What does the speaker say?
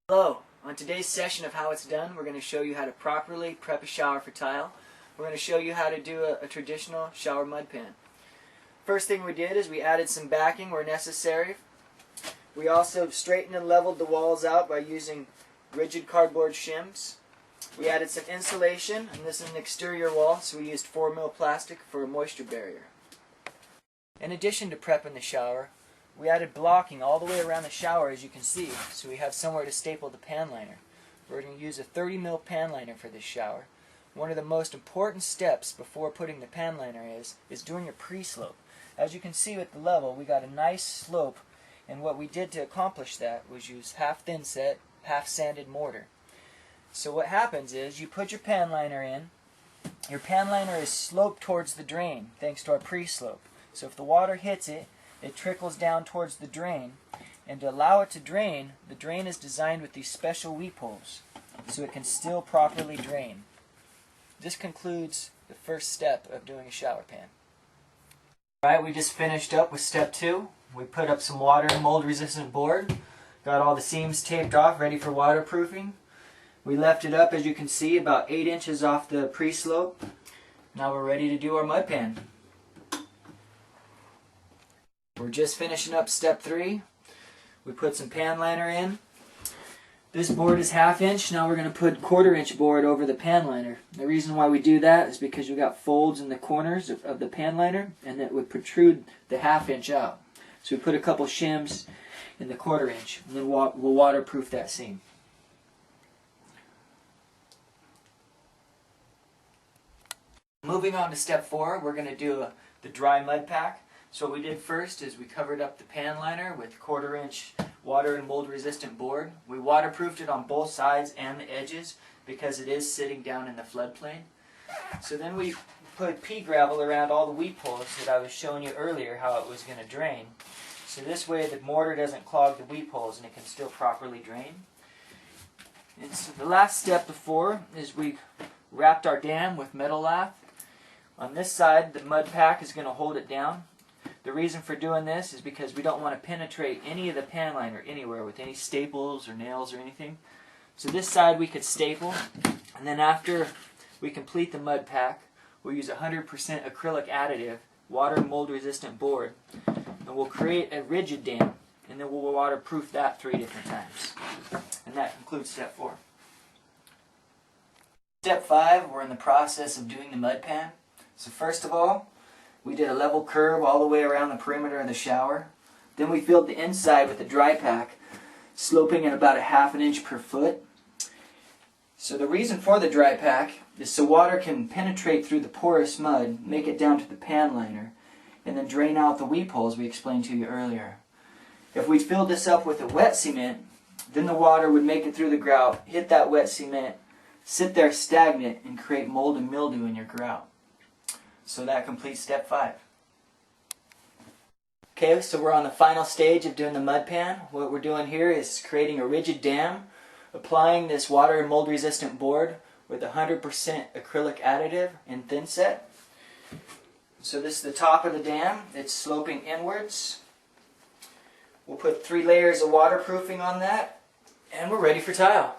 Hello, on today's session of How It's Done, we're going to show you how to properly prep a shower for tile. We're going to show you how to do a traditional shower mud pan. First thing we did is we added some backing where necessary. We also straightened and leveled the walls out by using rigid cardboard shims. We added some insulation, and this is an exterior wall, so we used 4mm plastic for a moisture barrier. In addition to prepping the shower, we added blocking all the way around the shower, as you can see, so we have somewhere to staple the pan liner. We're going to use a 30mm pan liner for this shower. One of the most important steps before putting the pan liner is doing a pre-slope. As you can see with the level, we got a nice slope, and what we did to accomplish that was use half thin set, half sanded mortar. So what happens is you put your pan liner in. Your pan liner is sloped towards the drain thanks to our pre-slope. So if the water hits it, it trickles down towards the drain, and to allow it to drain, the drain is designed with these special weep holes so it can still properly drain. This concludes the first step of doing a shower pan. Alright, we just finished up with step 2. We put up some water and mold resistant board, got all the seams taped off, ready for waterproofing. We left it up, as you can see, about 8 inches off the pre-slope. Now we're ready to do our mud pan. We're just finishing up step 3. We put some pan liner in. This board is 1/2 inch. Now we're going to put 1/4 inch board over the pan liner. The reason why we do that is because you've got folds in the corners of the pan liner, and it would protrude the 1/2 inch out. So we put a couple shims in the 1/4 inch, and then we'll waterproof that seam. Moving on to step 4, we're going to do the dry mud pack. So what we did first is we covered up the pan liner with 1/4 inch water and mold resistant board. We waterproofed it on both sides and the edges because it is sitting down in the floodplain. So then we put pea gravel around all the weep holes that I was showing you earlier how it was going to drain. So this way the mortar doesn't clog the weep holes and it can still properly drain. And so the last step before is we wrapped our dam with metal lath. On this side the mud pack is going to hold it down. The reason for doing this is because we don't want to penetrate any of the pan liner anywhere with any staples or nails or anything. So this side we could staple, and then after we complete the mud pack, we'll use 100% acrylic additive, water and mold resistant board, and we'll create a rigid dam, and then we'll waterproof that 3 different times. And that concludes step 4. Step 5, we're in the process of doing the mud pan. So first of all, we did a level curve all the way around the perimeter of the shower. Then we filled the inside with the dry pack, sloping at about 1/2 inch per foot. So the reason for the dry pack is so water can penetrate through the porous mud, make it down to the pan liner, and then drain out the weep holes we explained to you earlier. If we filled this up with a wet cement, then the water would make it through the grout, hit that wet cement, sit there stagnant, and create mold and mildew in your grout. So that completes step 5. Okay, so we're on the final stage of doing the mud pan. What we're doing here is creating a rigid dam, applying this water and mold resistant board with 100% acrylic additive in thin set. So this is the top of the dam. It's sloping inwards. We'll put 3 layers of waterproofing on that, and we're ready for tile.